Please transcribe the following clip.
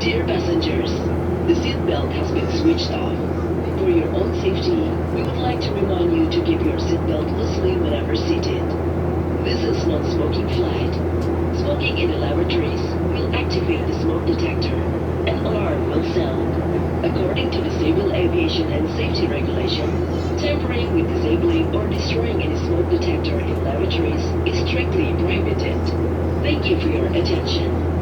Dear passengers, the seatbelt has been switched off. For your own safety, we would like to remind you to keep your seatbelt loosely whenever seated. This is non-smoking flight. Smoking in the lavatories will activate the smoke detector. An alarm will sound. According to the Civil Aviation and Safety Regulation, tampering with disabling or destroying any smoke detector in lavatories is strictly prohibited. Thank you for your attention.